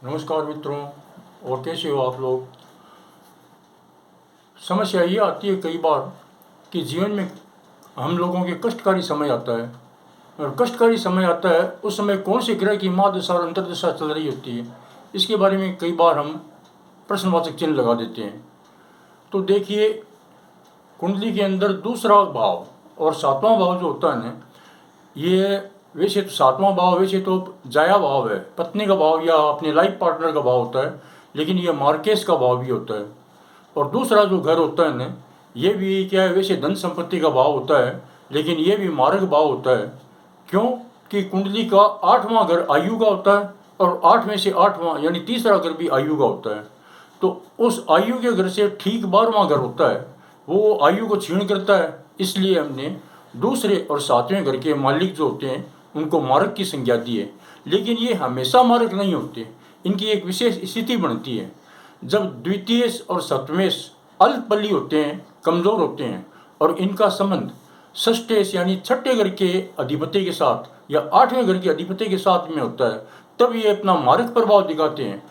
नमस्कार मित्रों, और कैसे हो आप लोग। समस्या ये आती है कई बार कि जीवन में हम लोगों के कष्टकारी समय आता है, और कष्टकारी समय आता है उस समय कौन से ग्रह की महादशा और अंतर्दशा चल रही होती है, इसके बारे में कई बार हम प्रश्नवाचक चिन्ह लगा देते हैं। तो देखिए, कुंडली के अंदर दूसरा भाव और सातवां भाव जो होता है ना, ये वैसे तो सातवां भाव वैसे तो जाया भाव है, पत्नी का भाव या अपने लाइफ पार्टनर का भाव होता है, लेकिन ये मार्केस का भाव भी होता है। और दूसरा जो घर होता है ना, ये भी क्या है, वैसे धन संपत्ति का भाव होता है, लेकिन ये भी मार्ग भाव होता है। क्यों कि कुंडली का 8वां घर आयु का होता है, और 8 में से 8वां यानी तीसरा घर भी आयु का होता है। तो उस आयु के घर से ठीक 12वां घर होता है, वो आयु को क्षीण करता है। इसलिए हमने दूसरे और 7वें घर के मालिक जो होते हैं उनको मार्ग की संज्ञा दी है। लेकिन ये हमेशा मार्ग नहीं होते, इनकी एक विशेष स्थिति बनती है। जब द्वितीय और सप्तमेश अल्पबली होते हैं, कमज़ोर होते हैं, और इनका संबंध षष्ठेश यानी छठे घर के अधिपति के साथ या 8वें घर के अधिपति के साथ में होता है, तब ये अपना मार्ग प्रभाव दिखाते हैं।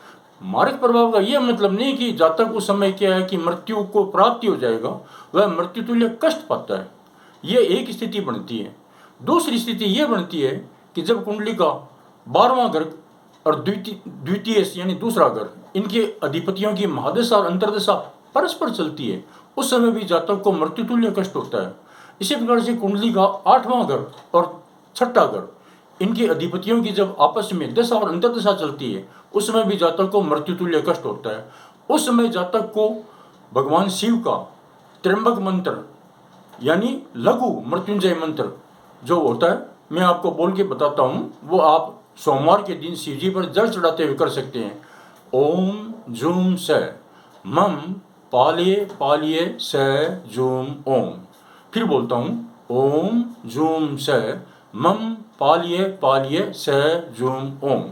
मार्ग प्रभाव का यह मतलब नहीं कि जातक उस समय क्या है कि मृत्यु को प्राप्ति हो जाएगा, वह मृत्यु तुल्य कष्ट पाता है। ये एक स्थिति बनती है। दूसरी स्थिति ये बनती है कि जब कुंडली का 12वां घर और द्वितीय यानी दूसरा घर, इनके अधिपतियों की महादशा और अंतर्दशा परस्पर चलती है, उस समय भी जातक को मृत्यु तुल्य कष्ट होता है। इसी प्रकार से कुंडली का 8वां घर और छठा घर, इनके अधिपतियों की जब आपस में दशा और अंतर्दशा चलती है, उस समय भी जातक को मृत्यु तुल्य कष्ट होता है। उस समय जातक को भगवान शिव का त्र्यंबक मंत्र यानी लघु मृत्युंजय मंत्र जो होता है, मैं आपको बोल के बताता हूँ, वो आप सोमवार के दिन शिव जी पर जल चढ़ाते हुए कर सकते हैं। ओम जूम स मम पालिये पालिये स जूम ओम। फिर बोलता हूँ, ओम जूम स मम पालिये पालिये स जूम ओम।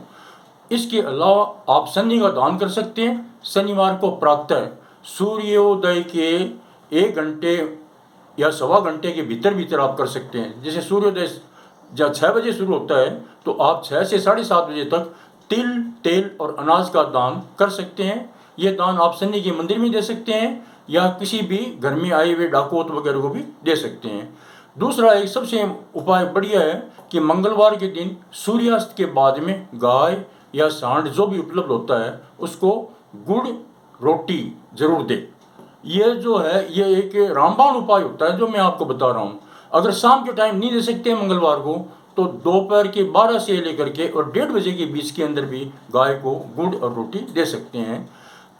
इसके अलावा आप शनि का दान कर सकते हैं। शनिवार को प्रातः सूर्योदय के 1 घंटे या सवा घंटे के भीतर आप कर सकते हैं। जैसे सूर्योदय जब 6 बजे शुरू होता है, तो आप 6 से 7:30 बजे तक तिल, तेल और अनाज का दान कर सकते हैं। ये दान आप शनि के मंदिर में दे सकते हैं, या किसी भी घर में आए हुए डाकोत वगैरह को भी दे सकते हैं। दूसरा एक सबसे उपाय बढ़िया है कि मंगलवार के दिन सूर्यास्त के बाद में गाय या सांड जो भी उपलब्ध होता है, उसको गुड़ रोटी जरूर दे। ये जो है ये एक रामबाण उपाय होता है जो मैं आपको बता रहा हूँ। अगर शाम के टाइम नहीं दे सकते मंगलवार को, तो दोपहर के 12 से लेकर के और 1:30 बजे के बीच के अंदर भी गाय को गुड़ और रोटी दे सकते हैं।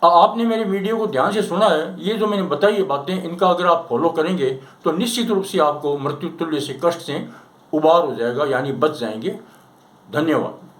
आपने मेरे वीडियो को ध्यान से सुना है, ये जो मैंने बताई ये बातें, इनका अगर आप फॉलो करेंगे तो निश्चित रूप से आपको मृत्यु तुल्य से कष्ट से उबार हो जाएगा, यानी बच जाएंगे। धन्यवाद।